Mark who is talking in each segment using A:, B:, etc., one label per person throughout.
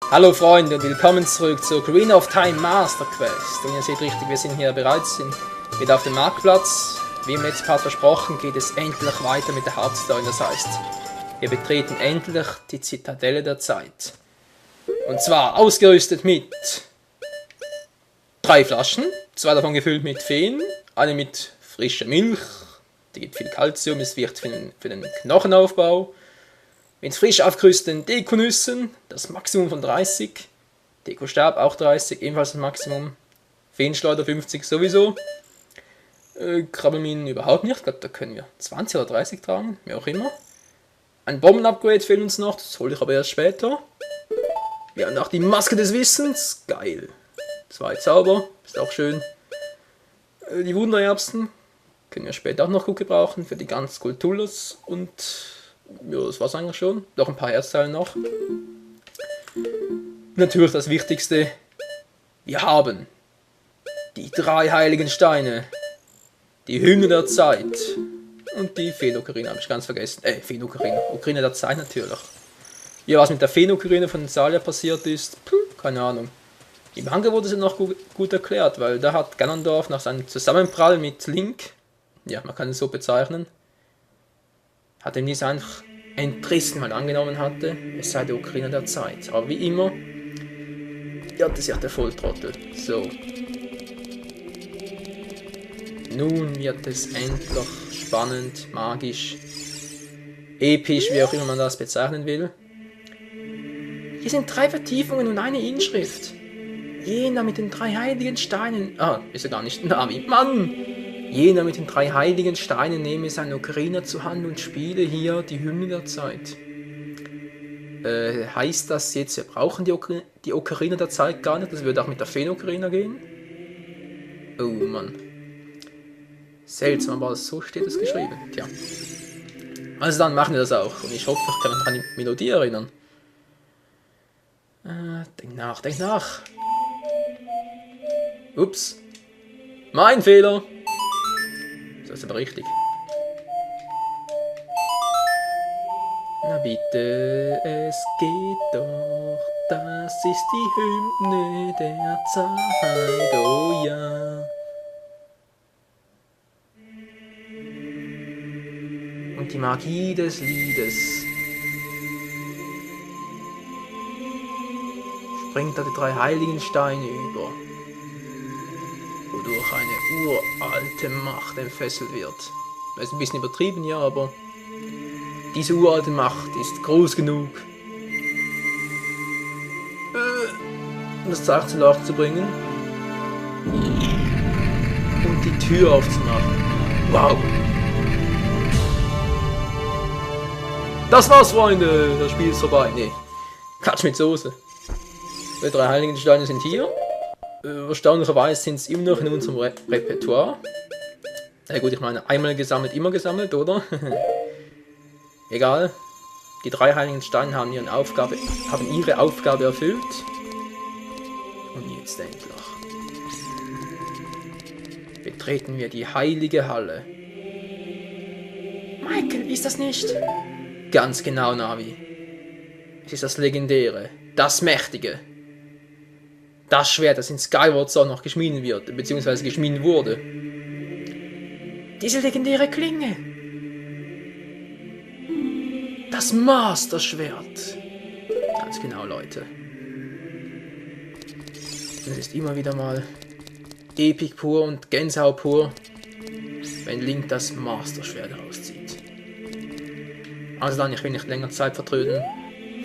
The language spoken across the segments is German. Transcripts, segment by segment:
A: Hallo Freunde und willkommen zurück zur Ocarina of Time Master Quest. Und ihr seht richtig, wir sind hier bereits wieder auf dem Marktplatz. Wie im letzten Part versprochen, geht es endlich weiter mit der Hauptstory. Das heißt, wir betreten endlich die Zitadelle der Zeit. Und zwar ausgerüstet mit 3 Flaschen, 2 davon gefüllt mit Feen, eine mit frischer Milch, die gibt viel Kalzium, ist wichtig für den Knochenaufbau. Mit frisch aufgerüsteten Dekonüssen, das Maximum von 30. Dekostab auch 30, ebenfalls das Maximum. Feenschleuder 50 sowieso. Krabbelminen überhaupt nicht, ich glaube da können wir 20 oder 30 tragen, wie auch immer. Ein Bomben-Upgrade fehlt uns noch, das hole ich aber erst später. Wir haben auch die Maske des Wissens, geil. 2 Zauber, ist auch schön. Die Wundererbsen können wir später auch noch gut gebrauchen für die ganzen Skulpturas und... ja, das war's eigentlich schon. Noch ein paar Herzteile noch. Natürlich das Wichtigste. Wir haben die 3 heiligen Steine. Die Hymne der Zeit. Und die Feen-Ocarina habe ich ganz vergessen. Feen-Ocarina. Ocarina der Zeit natürlich. Ja, was mit der Feen-Ocarina von Salia passiert ist, keine Ahnung. Im Manga wurde es ja noch gut erklärt, weil da hat Ganondorf nach seinem Zusammenprall mit Link, ja, man kann es so bezeichnen, hat ihm dies einfach entrissen, weil er angenommen hatte, es sei die Ocarina der Zeit. Aber wie immer, irrte sich der Volltrottel. So. Nun wird es endlich spannend, magisch, episch, wie auch immer man das bezeichnen will. Hier sind 3 Vertiefungen und eine Inschrift. Jener mit den 3 heiligen Steinen. Ah, ist ja gar nicht Navi. Mann! Jener mit den 3 heiligen Steinen nehme seine Ocarina zur Hand und spiele hier die Hymne der Zeit. Heißt das jetzt, wir brauchen die Ocarina der Zeit gar nicht? Das würde auch mit der Feen-Ocarina gehen? Oh Mann. Seltsam, aber so steht es geschrieben. Tja. Also dann machen wir das auch. Und ich hoffe, ich kann mich an die Melodie erinnern. Denk nach, denk nach. Ups. Mein Fehler. Das ist aber richtig. Na bitte, es geht doch. Das ist die Hymne der Zeit, oh ja. Und die Magie des Liedes springt da die 3 heiligen Steine über, wodurch eine uralte Macht entfesselt wird. Das ist ein bisschen übertrieben, ja, aber diese uralte Macht ist groß genug, um das Zeichen zum Leuchten zu bringen und die Tür aufzumachen. Wow! Das war's, Freunde! Das Spiel ist vorbei. Nee, Quatsch mit Soße. Die 3 heiligen Steine sind hier. Erstaunlicherweise sind sie immer noch in unserem Repertoire. Ja gut, ich meine, einmal gesammelt, immer gesammelt, oder? Egal. Die 3 heiligen Steine haben ihre Aufgabe erfüllt. Und jetzt endlich betreten wir die heilige Halle. Michael, ist das nicht? Ganz genau, Navi. Es ist das Legendäre, das Mächtige. Das Schwert, das in Skyward Sword noch geschmiedet wird, beziehungsweise geschmiedet wurde. Diese legendäre Klinge. Das Master-Schwert. Ganz genau, Leute. Es ist immer wieder mal Epic pur und Gänsehaut pur, wenn Link das Master-Schwert rauszieht. Also dann, ich will nicht länger Zeit vertrödeln.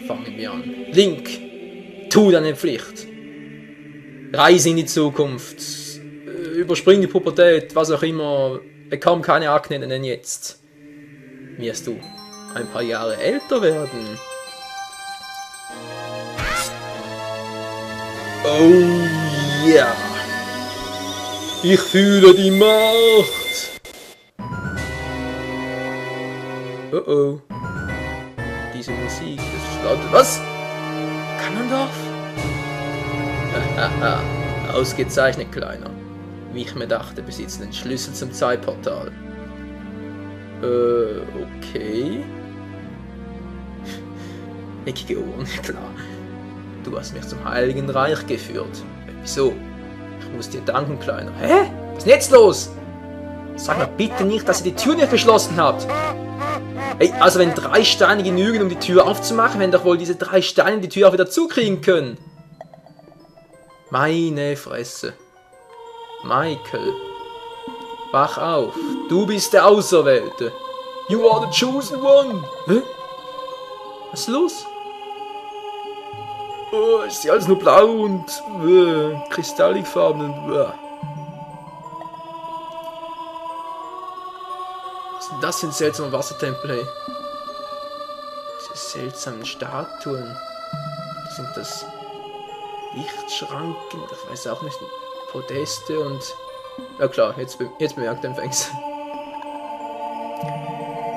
A: Fangen wir an. Link, tu deine Pflicht. Reise in die Zukunft. Überspring die Pubertät, was auch immer. Bekam keine Akne, denn jetzt wirst du ein paar Jahre älter werden. Oh ja. Yeah. Ich fühle die Macht. Oh oh. Diese Musik, das ist laut. Was? Ganondorf? Haha, ausgezeichnet, Kleiner. Wie ich mir dachte, besitzen den Schlüssel zum Zeitportal. Okay. Eckige Ohren, klar. Du hast mich zum Heiligen Reich geführt. Wieso? Ich muss dir danken, Kleiner. Hä? Was ist denn jetzt los? Sag mir bitte nicht, dass ihr die Tür nicht verschlossen habt. Hey, also wenn 3 Steine genügen, um die Tür aufzumachen, werden doch wohl diese 3 Steine die Tür auch wieder zukriegen können. Meine Fresse. Michael. Wach auf. Du bist der Auserwählte. You are the chosen one. Hä? Was ist los? Oh, ist ja alles nur blau und kristalligfarben und Was ist denn das für ein seltsamer Wassertempel, hey? Diese seltsamen Statuen. Sind das Lichtschranken? Ich weiß auch nicht. Podeste und... Ja klar, jetzt bemerkt er fängst.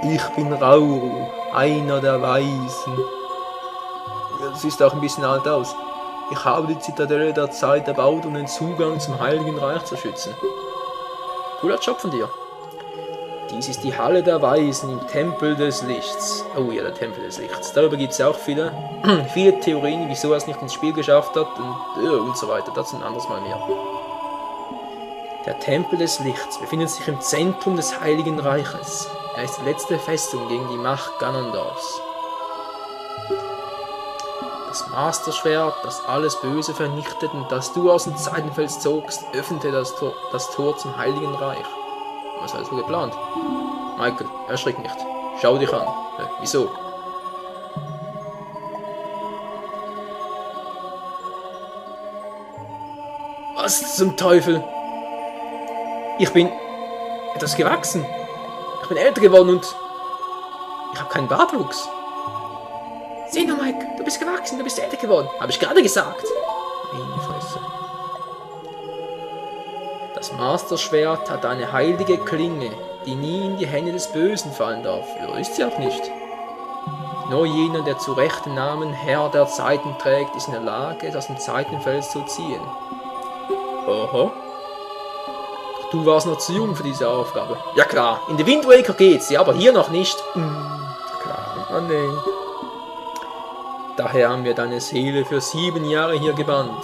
A: Ich bin Rauru, einer der Weisen. Ja, das sieht auch ein bisschen alt aus. Ich habe die Zitadelle der Zeit erbaut, um den Zugang zum Heiligen Reich zu schützen. Cooler Job von dir. Dies ist die Halle der Weisen im Tempel des Lichts. Oh ja, der Tempel des Lichts. Darüber gibt es auch viele Theorien, wieso er es nicht ins Spiel geschafft hat und so weiter. Dazu ein anderes Mal mehr. Der Tempel des Lichts befindet sich im Zentrum des Heiligen Reiches. Er ist die letzte Festung gegen die Macht Ganondorfs. Das Masterschwert, das alles Böse vernichtet und das du aus dem Zeitenfels zogst, öffnete das Tor zum Heiligen Reich. Was war so geplant? Michael, erschrick nicht. Schau dich an. Wieso? Was zum Teufel? Ich bin etwas gewachsen. Ich bin älter geworden und ich habe keinen Bartwuchs. Sieh nur, Mike, du bist gewachsen, du bist älter geworden. Habe ich gerade gesagt. Meine Fresse. Das Masterschwert hat eine heilige Klinge, die nie in die Hände des Bösen fallen darf. Ja, ist sie auch nicht. Nur jener, der zu Recht den Namen Herr der Zeiten trägt, ist in der Lage, es aus dem Zeitenfels zu ziehen. Oho. Du warst noch zu jung für diese Aufgabe. Ja klar, in The Wind Waker geht's, ja, aber hier noch nicht. Klar, oh nee. Daher haben wir deine Seele für 7 Jahre hier gebannt.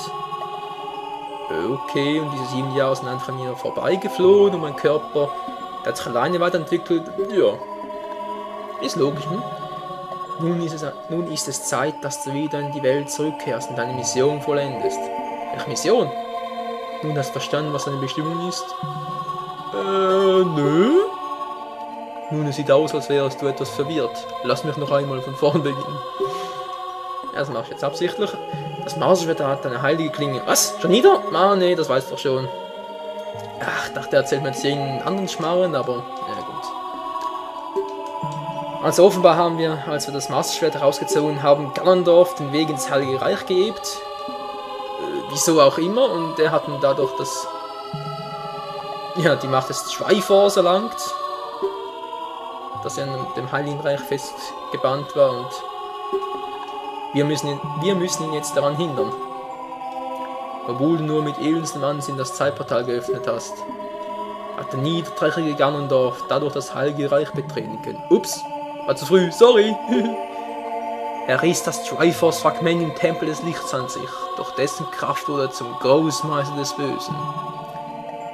A: Okay, und diese 7 Jahre sind einfach an mir vorbeigeflohen und mein Körper, der hat sich alleine weiterentwickelt. Ja, ist logisch, hm? Nun ist es Zeit, dass du wieder in die Welt zurückkehrst und deine Mission vollendest. Welche Mission? Nun hast du verstanden, was deine Bestimmung ist? Nö. Nun, es sieht aus, als wärst du etwas verwirrt. Lass mich noch einmal von vorn beginnen. Ja, das mache ich jetzt absichtlich. Das Masterschwert hat eine heilige Klinge. Was? Schon wieder? Ah, nee, das weißt du doch schon. Ach, ich dachte, er erzählt mir jetzt einen anderen Schmarren, aber ja gut. Also offenbar haben wir, als wir das Masterschwert herausgezogen haben, Ganondorf den Weg ins Heilige Reich geebbt. Wieso auch immer, und er hat dann dadurch die Macht des Triforce erlangt, dass er in dem Heiligen Reich festgebannt war, und wir müssen ihn jetzt daran hindern. Obwohl du nur mit ebensten Manns in das Zeitportal geöffnet hast, hat der niederträchtige Ganondorf dadurch das Heilige Reich betreten können. Ups, war zu früh, sorry! Er riss das Triforce-Fragment im Tempel des Lichts an sich, doch dessen Kraft wurde er zum Großmeister des Bösen.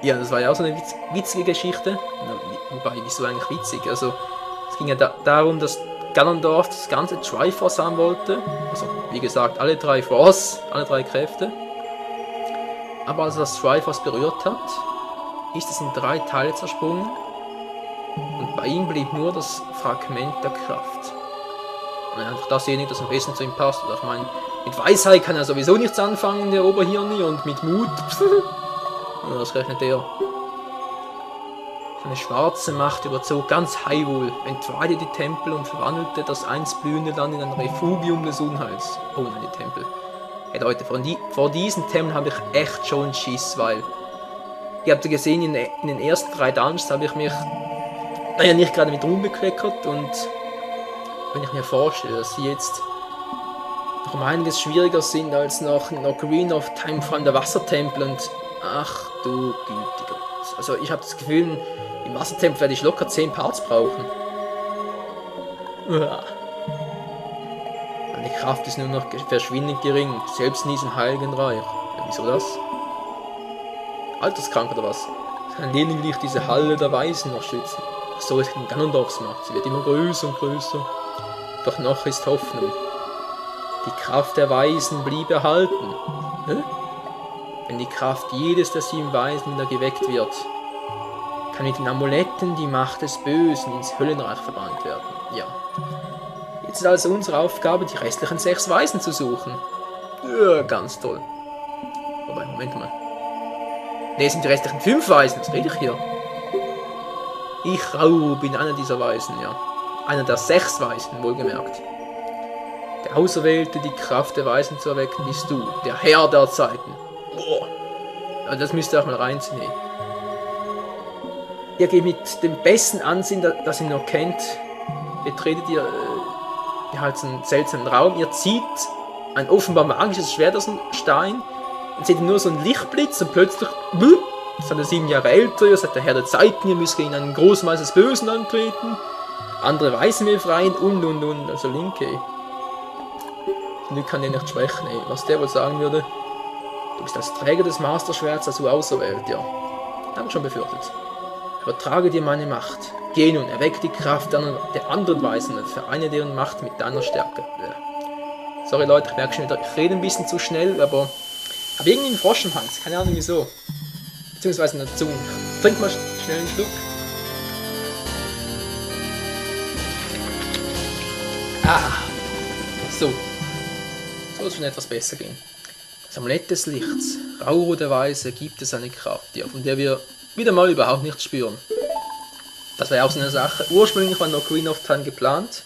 A: Ja, das war ja auch so eine witzige Geschichte. Wobei, wieso eigentlich witzig? Also, es ging ja darum, dass Ganondorf das ganze Triforce haben wollte. Also, wie gesagt, alle 3 Force, alle 3 Kräfte. Aber als er das Triforce berührt hat, ist es in 3 Teile zersprungen. Und bei ihm blieb nur das Fragment der Kraft. Und einfach dasjenige, das am besten zu ihm passt. Oder ich meine, mit Weisheit kann er sowieso nichts anfangen, der Oberhirni, und mit Mut. Und das rechnet er. Eine schwarze Macht überzog ganz Hyrule, entweihte die Tempel und verwandelte das einst blühende Land in ein Refugium des Unheils. Oh nein, die Tempel. Hey Leute, vor diesen Tempeln habe ich echt schon Schiss, weil... Ihr habt ja gesehen, in den ersten 3 Dungeons habe ich mich... nicht gerade mit rumbekleckert, und... Wenn ich mir vorstelle, dass sie jetzt noch um einiges schwieriger sind als noch Ocarina of Time, vor allem der Wassertempel, und ach du gütiger Gott. Also ich habe das Gefühl, im Wassertempel werde ich locker 10 Parts brauchen. Meine Kraft ist nur noch verschwindend gering, selbst in diesem heiligen Reich. Ja, wieso das? Alterskrank oder was? Kann lediglich diese Halle der Weisen noch schützen. So ist in Ganondorfs Macht. Sie wird immer größer und größer. Doch noch ist Hoffnung. Die Kraft der Weisen blieb erhalten. Hä? Wenn die Kraft jedes der 7 Weisen wieder geweckt wird, kann mit den Amuletten die Macht des Bösen ins Höllenreich verbannt werden. Ja. Jetzt ist also unsere Aufgabe, die restlichen 6 Weisen zu suchen. Ja, ganz toll. Wobei, Moment mal. Ne, sind die restlichen 5 Weisen. Was rede ich hier? Ich, Rauru, bin einer dieser Weisen, ja. Einer der 6 Weisen, wohlgemerkt. Der Auserwählte, die Kraft der Weisen zu erwecken, bist du, der Herr der Zeiten. Boah. Aber das müsst ihr auch mal reinziehen. Ihr geht mit dem besten Ansehen, das ihr noch kennt, betretet ihr halt so einen seltsamen Raum. Ihr zieht ein offenbar magisches Schwert aus dem Stein und seht nur so einen Lichtblitz und plötzlich seid ihr 7 Jahre älter, ihr seid der Herr der Zeiten, ihr müsst gegen einen großen Meister des Bösen antreten, andere Weisen befreien und. Also Link, ey. Link kann dir nicht sprechen, ey. Was der wohl sagen würde, du bist als Träger des Masterschwerts also auserwählt, ja. Habe ich schon befürchtet. Übertrage dir meine Macht. Geh nun, erweck die Kraft der anderen Weisen und vereine deren Macht mit deiner Stärke. Sorry Leute, ich merke schon wieder, ich rede ein bisschen zu schnell, aber ich habe irgendwie einen Frosch im Hals, keine Ahnung wieso. Beziehungsweise in der Zunge. Trink mal schnell einen Schluck. So. So soll es schon etwas besser gehen. Das Amulett des Lichts, Rauru der Weise, gibt es eine Kraft, ja, von der wir wieder mal überhaupt nichts spüren. Das war ja auch so eine Sache. Ursprünglich war noch Queen of Time geplant.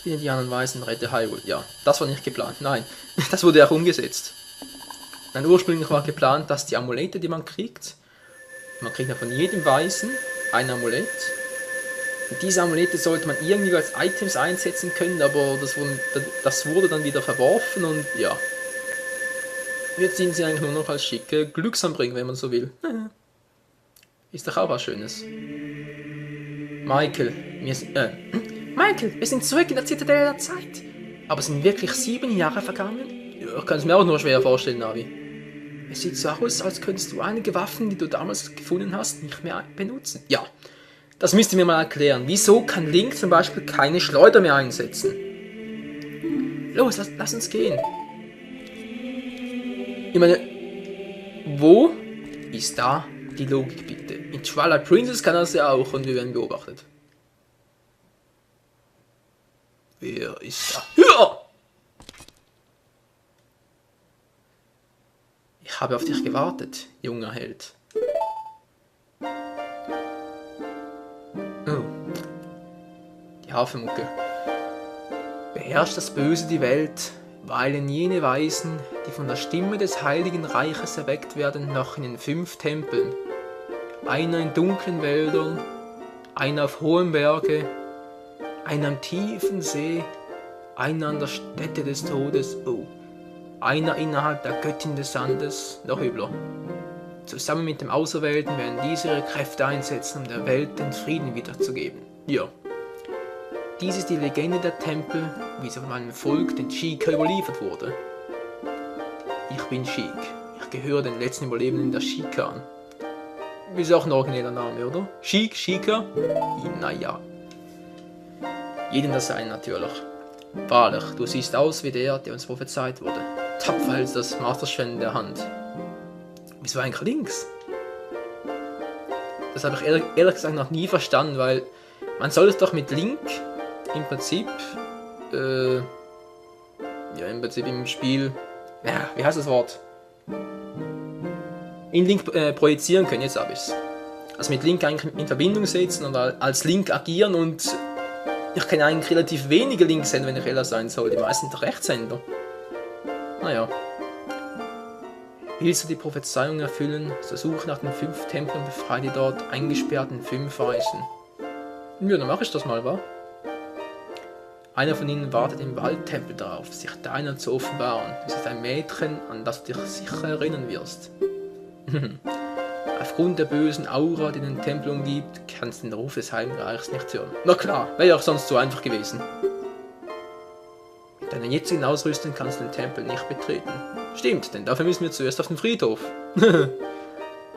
A: Finde die anderen Weisen, rette Hyrule. Ja, das war nicht geplant. Nein, das wurde auch umgesetzt. Nein, ursprünglich war geplant, dass die Amulette, die man kriegt ja von jedem Weisen ein Amulett. Und diese Amulette sollte man irgendwie als Items einsetzen können, aber das wurde dann wieder verworfen und ja. Jetzt sind sie eigentlich nur noch als schicke Glücksanbringer, wenn man so will. Ist doch auch was Schönes. Michael, wir sind zurück in der Zitadelle der Zeit. Aber sind wirklich 7 Jahre vergangen? Ja, ich kann es mir auch nur schwer vorstellen, Navi. Es sieht so aus, als könntest du einige Waffen, die du damals gefunden hast, nicht mehr benutzen. Ja, das müsst ihr mir mal erklären. Wieso kann Link zum Beispiel keine Schleuder mehr einsetzen? Los, lass uns gehen. Ich meine, wo ist da die Logik bitte? In Twilight Princess kann das ja auch und wir werden beobachtet. Wer ist da? Ja! Ich habe auf dich gewartet, junger Held. Oh. Die Hafenmucke. Beherrscht das Böse die Welt, weilen jene Weisen, die von der Stimme des Heiligen Reiches erweckt werden, noch in den 5 Tempeln. Einer in dunklen Wäldern, einer auf hohem Berge, einer am tiefen See, einer an der Stätte des Todes, oh, einer innerhalb der Göttin des Sandes, noch übler. Zusammen mit dem Auserwählten werden diese ihre Kräfte einsetzen, um der Welt den Frieden wiederzugeben. Ja. Dies ist die Legende der Tempel, wie sie von meinem Volk, den Sheikah, überliefert wurde. Ich bin Sheik. Ich gehöre den letzten Überlebenden der Sheikah an. Ist auch ein origineller Name, oder? Sheikah? Naja. Jedem das sein natürlich. Wahrlich, du siehst aus wie der uns prophezeit wurde. Tapfer hältst das Masterschwert in der Hand. Wieso eigentlich links? Das habe ich ehrlich gesagt noch nie verstanden, weil man soll es doch mit Link im Prinzip im Spiel, ja, wie heißt das Wort? In Link projizieren können, jetzt habe ich es. Also mit Link eigentlich in Verbindung setzen und als Link agieren und ich kenne eigentlich relativ wenige Linkshänder, wenn ich ehrlich sein soll. Die meisten sind Rechtshänder. Naja. Willst du die Prophezeiung erfüllen, so such nach den 5 Tempeln und befreie die dort eingesperrten 5 Weisen. Ja, dann mache ich das mal, wa? Einer von ihnen wartet im Waldtempel darauf, sich deiner zu offenbaren. Es ist ein Mädchen, an das du dich sicher erinnern wirst. Aufgrund der bösen Aura, die den Tempel umgibt, kannst du den Ruf des Heiligen Reichs nicht hören. Na klar, wäre ja auch sonst so einfach gewesen. Deine jetzigen Ausrüstung kannst du den Tempel nicht betreten. Stimmt, denn dafür müssen wir zuerst auf den Friedhof.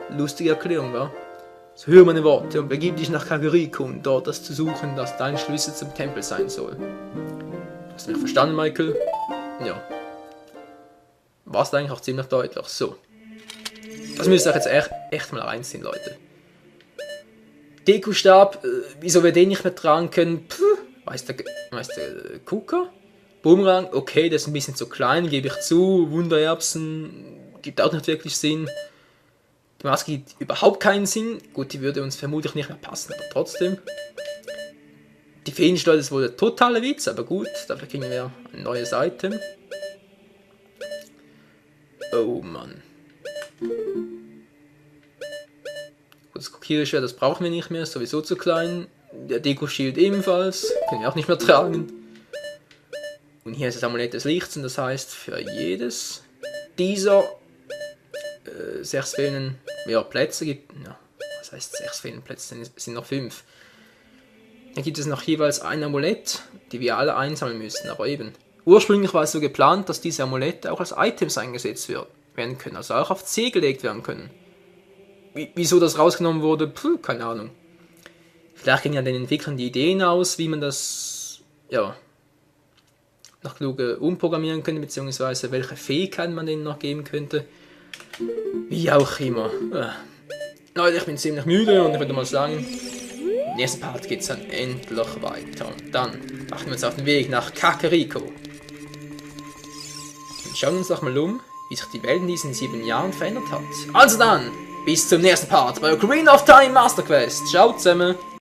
A: Lustige Erklärung, wa? So höre meine Worte und begib dich nach Kageriko, um dort das zu suchen, das dein Schlüssel zum Tempel sein soll. Hast du mich verstanden, Michael? Ja. War's eigentlich auch ziemlich deutlich. So. Das müsst ihr euch jetzt echt mal reinziehen, Leute. Deku-Stab, wieso wir den nicht mehr tragen können? Puh, weiß der Kuka? Bumerang, okay, der ist ein bisschen zu klein, gebe ich zu. Wundererbsen, gibt auch nicht wirklich Sinn. Die Maske gibt überhaupt keinen Sinn. Gut, die würde uns vermutlich nicht mehr passen, aber trotzdem. Die Feensteuer ist wohl der totale Witz, aber gut, dafür kriegen wir ein neues Item. Oh Mann. Gut, das Kokierschwert, das brauchen wir nicht mehr, ist sowieso zu klein. Der Deko-Shield ebenfalls, können wir auch nicht mehr tragen. Und hier ist das Amulett des Lichts, und das heißt, für jedes dieser 6 fehlenden Plätze gibt. Ja, was heißt 6 fehlende Plätze? Es sind noch 5. Dann gibt es noch jeweils ein Amulett, die wir alle einsammeln müssen, aber eben. Ursprünglich war es so geplant, dass diese Amulette auch als Items eingesetzt werden können, also auch auf C gelegt werden können. Wieso das rausgenommen wurde, puh, keine Ahnung. Vielleicht gingen ja den Entwicklern die Ideen aus, wie man das, ja, noch klug umprogrammieren könnte, beziehungsweise welche Fähigkeiten man denen noch geben könnte. Wie auch immer. Leute, ich bin ziemlich müde und ich würde mal sagen, im nächsten Part geht es dann endlich weiter. Und dann machen wir uns auf den Weg nach Kakariko. Und schauen uns doch mal um, wie sich die Welt in diesen 7 Jahren verändert hat. Also dann, bis zum nächsten Part bei Ocarina of Time Master Quest. Ciao zusammen!